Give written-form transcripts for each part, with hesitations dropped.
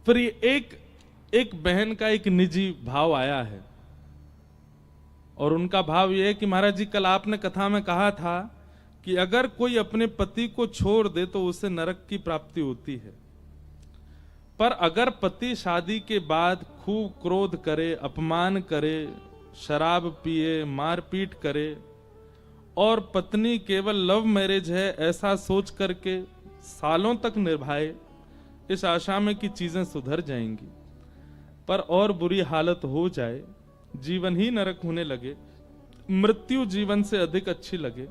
फिर ये एक बहन का एक निजी भाव आया है, और उनका भाव यह है कि महाराज जी, कल आपने कथा में कहा था कि अगर कोई अपने पति को छोड़ दे तो उसे नरक की प्राप्ति होती है, पर अगर पति शादी के बाद खूब क्रोध करे, अपमान करे, शराब पिए, मारपीट करे, और पत्नी केवल लव मैरिज है ऐसा सोच करके सालों तक निभाए, इस आशा में कि चीजें सुधर जाएंगी, पर और बुरी हालत हो जाए, जीवन ही नरक होने लगे, मृत्यु जीवन से अधिक अच्छी लगे,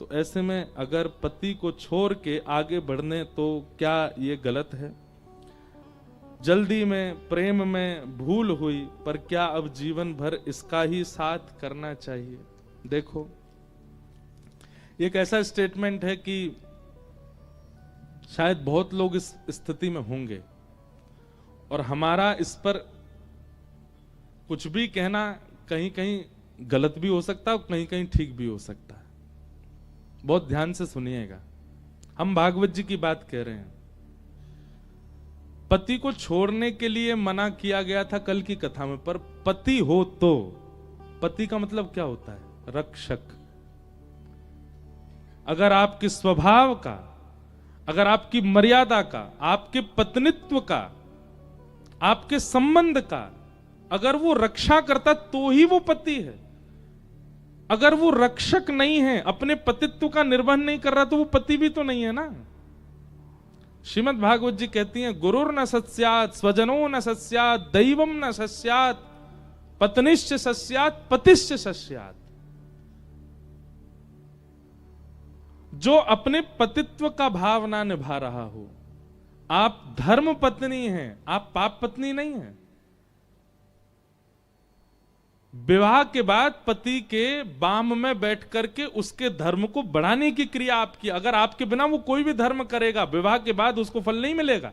तो ऐसे में अगर पति को छोड़ के आगे बढ़ने, तो क्या ये गलत है? जल्दी में, प्रेम में भूल हुई, पर क्या अब जीवन भर इसका ही साथ करना चाहिए? देखो, एक ऐसा स्टेटमेंट है कि शायद बहुत लोग इस स्थिति में होंगे, और हमारा इस पर कुछ भी कहना कहीं कहीं गलत भी हो सकता है और कहीं कहीं ठीक भी हो सकता है। बहुत ध्यान से सुनिएगा, हम भागवत जी की बात कह रहे हैं। पति को छोड़ने के लिए मना किया गया था कल की कथा में, पर पति हो तो, पति का मतलब क्या होता है? रक्षक। अगर आपके स्वभाव का, अगर आपकी मर्यादा का, आपके पत्नित्व का, आपके संबंध का अगर वो रक्षा करता तो ही वो पति है। अगर वो रक्षक नहीं है, अपने पतित्व का निर्वहन नहीं कर रहा, तो वो पति भी तो नहीं है ना। श्रीमद् भागवत जी कहती हैं, गुरुर न सस्यात्, स्वजनो न सस्यात्, दैवम न सस्यात्, पत्निश्च सस्यात्, पतिश्च सस्यात्। जो अपने पतित्व का भाव ना निभा रहा हो, आप धर्म पत्नी हैं, आप पाप पत्नी नहीं हैं। विवाह के बाद पति के बाम में बैठ करके उसके धर्म को बढ़ाने की क्रिया आपकी। अगर आपके बिना वो कोई भी धर्म करेगा, विवाह के बाद उसको फल नहीं मिलेगा,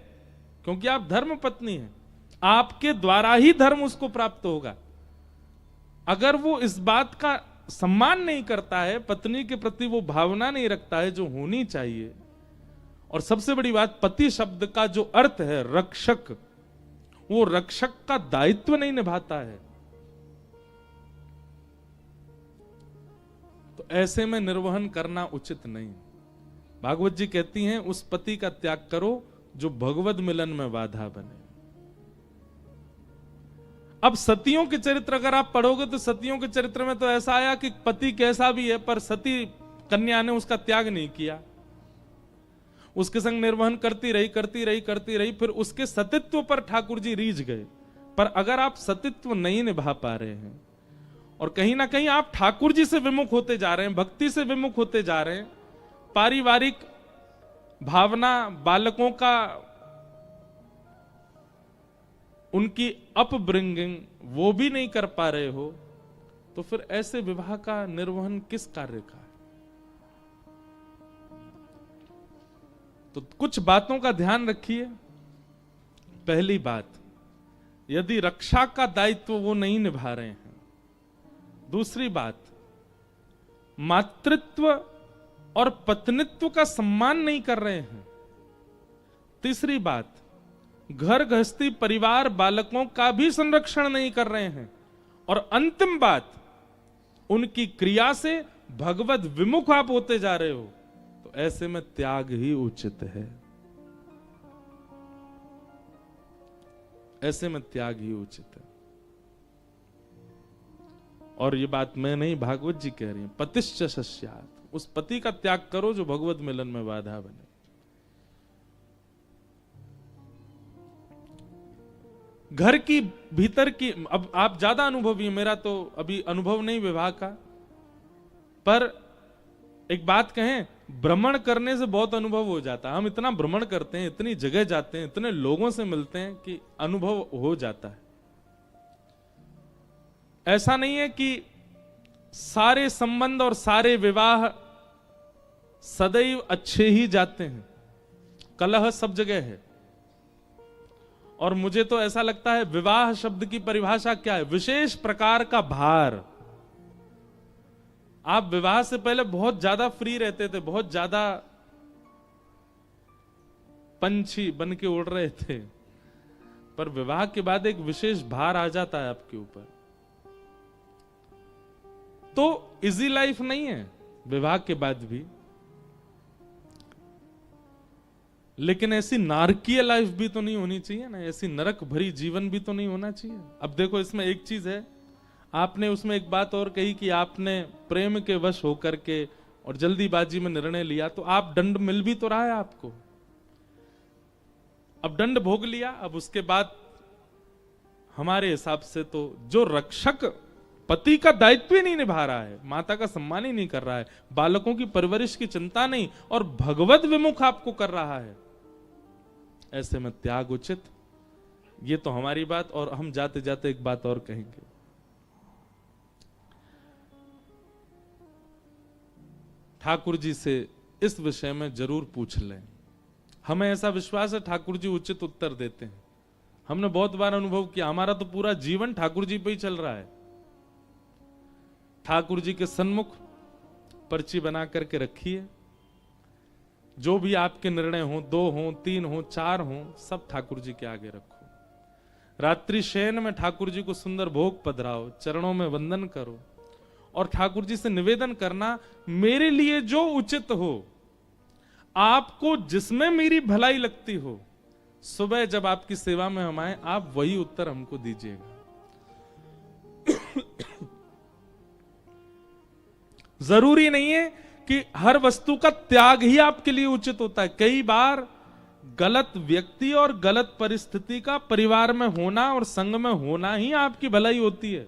क्योंकि आप धर्म पत्नी हैं। आपके द्वारा ही धर्म उसको प्राप्त होगा। अगर वो इस बात का सम्मान नहीं करता है, पत्नी के प्रति वो भावना नहीं रखता है जो होनी चाहिए, और सबसे बड़ी बात, पति शब्द का जो अर्थ है रक्षक, वो रक्षक का दायित्व नहीं निभाता है, तो ऐसे में निर्वहन करना उचित नहीं। भागवत जी कहती हैं, उस पति का त्याग करो जो भगवद मिलन में बाधा बने। अब सतियों के चरित्र अगर आप पढ़ोगे तो सतियों के चरित्र में तो ऐसा आया कि पति कैसा भी है, पर सती कन्या ने उसका त्याग नहीं किया, उसके संग निर्वहन करती रही, फिर उसके सतित्व पर ठाकुर जी रीझ गए। पर अगर आप सतित्व नहीं निभा पा रहे हैं और कहीं ना कहीं आप ठाकुर जी से विमुख होते जा रहे हैं, भक्ति से विमुख होते जा रहे हैं, पारिवारिक भावना, बालकों का, उनकी अपब्रिंगिंग वो भी नहीं कर पा रहे हो, तो फिर ऐसे विवाह का निर्वहन किस कार्य का है? तो कुछ बातों का ध्यान रखिए। पहली बात, यदि रक्षा का दायित्व वो नहीं निभा रहे हैं। दूसरी बात, मातृत्व और पत्नित्व का सम्मान नहीं कर रहे हैं। तीसरी बात, घर गृहस्थी, परिवार, बालकों का भी संरक्षण नहीं कर रहे हैं। और अंतिम बात, उनकी क्रिया से भगवत विमुख आप होते जा रहे हो, तो ऐसे में त्याग ही उचित है। ऐसे में त्याग ही उचित है। और ये बात मैं नहीं, भागवत जी कह रही हैं, पतिश्च सस्यात्, उस पति का त्याग करो जो भगवत मिलन में बाधा बने। घर की भीतर की, अब आप ज्यादा अनुभवी हैं, मेरा तो अभी अनुभव नहीं विवाह का, पर एक बात कहें, भ्रमण करने से बहुत अनुभव हो जाता है। हम इतना भ्रमण करते हैं, इतनी जगह जाते हैं, इतने लोगों से मिलते हैं कि अनुभव हो जाता है। ऐसा नहीं है कि सारे संबंध और सारे विवाह सदैव अच्छे ही जाते हैं, कलह सब जगह है। और मुझे तो ऐसा लगता है, विवाह शब्द की परिभाषा क्या है? विशेष प्रकार का भार। आप विवाह से पहले बहुत ज्यादा फ्री रहते थे, बहुत ज्यादा पंछी बन के उड़ रहे थे, पर विवाह के बाद एक विशेष भार आ जाता है आपके ऊपर। तो इजी लाइफ नहीं है विवाह के बाद भी, लेकिन ऐसी नारकीय लाइफ भी तो नहीं होनी चाहिए ना, ऐसी नरक भरी जीवन भी तो नहीं होना चाहिए। अब देखो इसमें एक चीज है, आपने उसमें एक बात और कही कि आपने प्रेम के वश होकर के और जल्दीबाजी में निर्णय लिया, तो आप दंड मिल भी तो रहा है आपको। अब दंड भोग लिया, अब उसके बाद हमारे हिसाब से तो जो रक्षक पति का दायित्व ही नहीं निभा रहा है, माता का सम्मान ही नहीं कर रहा है, बालकों की परवरिश की चिंता नहीं और भगवत विमुख आपको कर रहा है, ऐसे में त्याग उचित। ये तो हमारी बात। और हम जाते जाते एक बात और कहेंगे, ठाकुर जी से इस विषय में जरूर पूछ लें। हमें ऐसा विश्वास है ठाकुर जी उचित उत्तर देते हैं। हमने बहुत बार अनुभव किया, हमारा तो पूरा जीवन ठाकुर जी पे ही चल रहा है। ठाकुर जी के सन्मुख पर्ची बना करके रखिए, जो भी आपके निर्णय हो, 2 हो, 3 हो, 4 हो, सब ठाकुर जी के आगे रखो। रात्रि शयन में ठाकुर जी को सुंदर भोग पधराओ, चरणों में वंदन करो और ठाकुर जी से निवेदन करना, मेरे लिए जो उचित हो, आपको जिसमें मेरी भलाई लगती हो, सुबह जब आपकी सेवा में हम आए, आप वही उत्तर हमको दीजिएगा। जरूरी नहीं है कि हर वस्तु का त्याग ही आपके लिए उचित होता है। कई बार गलत व्यक्ति और गलत परिस्थिति का परिवार में होना और संग में होना ही आपकी भलाई होती है।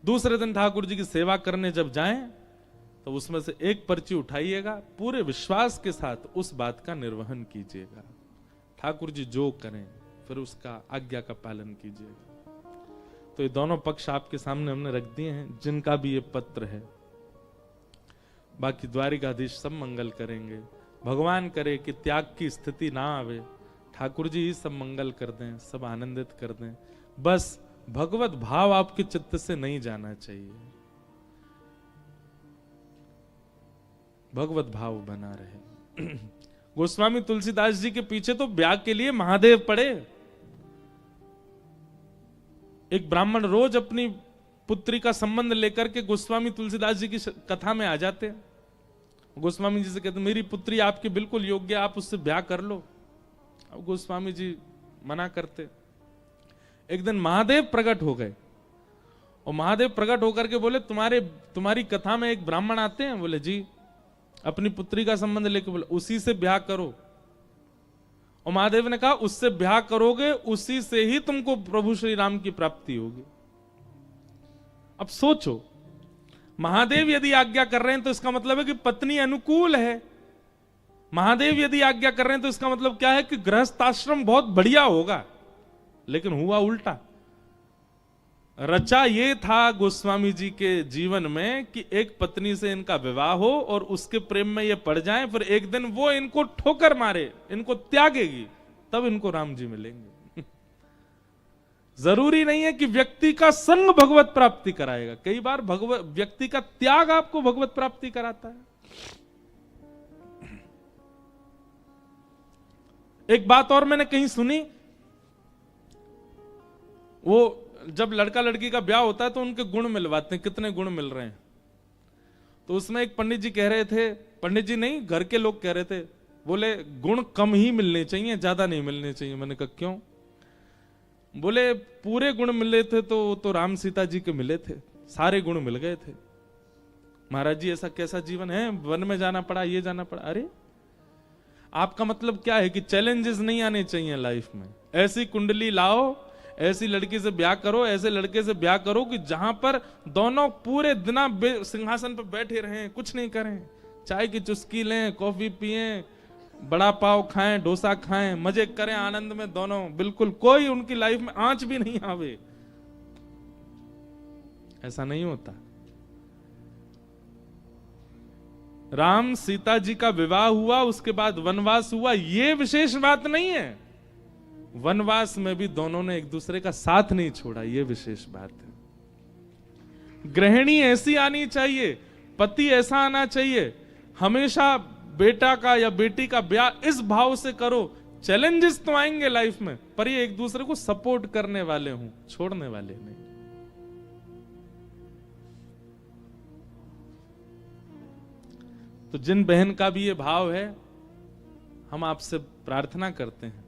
दूसरे दिन ठाकुर जी की सेवा करने जब जाएं, तो उसमें से एक पर्ची उठाइएगा, पूरे विश्वास के साथ उस बात का निर्वहन कीजिएगा। ठाकुर जी जो करें फिर उसका आज्ञा का पालन कीजिएगा। तो ये दोनों पक्ष आपके सामने हमने रख दिए हैं, जिनका भी ये पत्र है। बाकी द्वारिकाधीश सब मंगल करेंगे। भगवान करे कि त्याग की स्थिति ना आवे, ठाकुर जी ही सब मंगल कर दें, सब आनंदित कर दें। बस भगवत भाव आपके चित्त से नहीं जाना चाहिए, भगवत भाव बना रहे। गोस्वामी तुलसीदास जी के पीछे तो ब्याह के लिए महादेव पड़े। एक ब्राह्मण रोज अपनी पुत्री का संबंध लेकर के गोस्वामी तुलसीदास जी की कथा में आ जाते हैं। गोस्वामी जी से कहते मेरी पुत्री आपके बिल्कुल योग्य, आप उससे ब्याह कर लो। अब गोस्वामी जी मना करते। एक दिन महादेव प्रकट हो गए और महादेव प्रकट होकर के बोले तुम्हारी कथा में एक ब्राह्मण आते हैं। बोले जी, अपनी पुत्री का संबंध लेके बोले उसी से ब्याह करो। और महादेव ने कहा उससे ब्याह करोगे उसी से ही तुमको प्रभु श्री राम की प्राप्ति होगी। अब सोचो, महादेव यदि आज्ञा कर रहे हैं तो इसका मतलब है कि पत्नी अनुकूल है। महादेव यदि आज्ञा कर रहे हैं तो इसका मतलब क्या है कि गृहस्थाश्रम बहुत बढ़िया होगा। लेकिन हुआ उल्टा। रचा ये था गोस्वामी जी के जीवन में कि एक पत्नी से इनका विवाह हो और उसके प्रेम में ये पड़ जाएं, फिर एक दिन वो इनको ठोकर मारे, इनको त्यागेगी, तब इनको राम जी मिलेंगे। जरूरी नहीं है कि व्यक्ति का संग भगवत प्राप्ति कराएगा, कई बार व्यक्ति का त्याग आपको भगवत प्राप्ति कराता है। एक बात और मैंने कहीं सुनी, वो जब लड़का लड़की का ब्याह होता है तो उनके गुण मिलवाते हैं, कितने गुण मिल रहे हैं। तो उसमें एक पंडित जी कह रहे थे, पंडित जी नहीं घर के लोग कह रहे थे, बोले गुण कम ही मिलने चाहिए, ज्यादा नहीं मिलने चाहिए। मैंने कहा क्यों? बोले पूरे गुण मिले थे तो राम सीता जी के मिले थे, सारे गुण मिल गए थे। महाराज जी ऐसा कैसा जीवन है, वन में जाना पड़ा, ये जाना पड़ा। अरे आपका मतलब क्या है कि चैलेंजेस नहीं आने चाहिए लाइफ में। ऐसी कुंडली लाओ, ऐसी लड़की से ब्याह करो, ऐसे लड़के से ब्याह करो कि जहां पर दोनों पूरे दिन सिंहासन पर बैठे रहें, कुछ नहीं करें, चाय की चुस्की लें, कॉफी पिएं, बड़ा पाव खाएं, डोसा खाएं, मजे करें आनंद में दोनों, बिल्कुल कोई उनकी लाइफ में आंच भी नहीं आवे। ऐसा नहीं होता। राम सीता जी का विवाह हुआ, उसके बाद वनवास हुआ, ये विशेष बात नहीं है। वनवास में भी दोनों ने एक दूसरे का साथ नहीं छोड़ा, ये विशेष बात है। गृहिणी ऐसी आनी चाहिए, पति ऐसा आना चाहिए। हमेशा बेटा का या बेटी का ब्याह इस भाव से करो, चैलेंजेस तो आएंगे लाइफ में, पर ये एक दूसरे को सपोर्ट करने वाले हों, छोड़ने वाले नहीं। तो जिन बहन का भी ये भाव है, हम आपसे प्रार्थना करते हैं,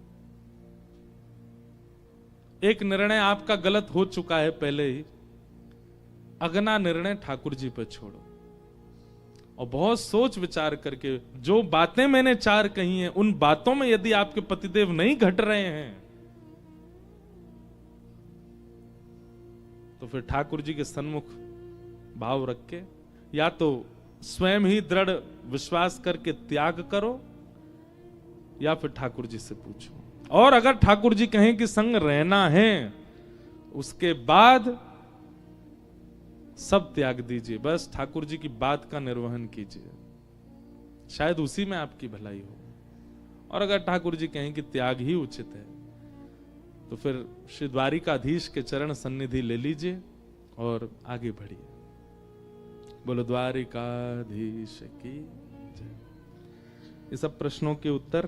एक निर्णय आपका गलत हो चुका है पहले ही, अगला निर्णय ठाकुर जी पर छोड़ो और बहुत सोच विचार करके, जो बातें मैंने 4 कही हैं, उन बातों में यदि आपके पतिदेव नहीं घट रहे हैं, तो फिर ठाकुर जी के सन्मुख भाव रख के या तो स्वयं ही दृढ़ विश्वास करके त्याग करो, या फिर ठाकुर जी से पूछो। और अगर ठाकुर जी कहें कि संग रहना है, उसके बाद सब त्याग दीजिए, बस ठाकुर जी की बात का निर्वहन कीजिए, शायद उसी में आपकी भलाई हो। और अगर ठाकुर जी कहें कि त्याग ही उचित है, तो फिर श्री द्वारिकाधीश के चरण सन्निधि ले लीजिए और आगे बढ़िए। बोलो द्वारिकाधीश की जय। ये सब प्रश्नों के उत्तर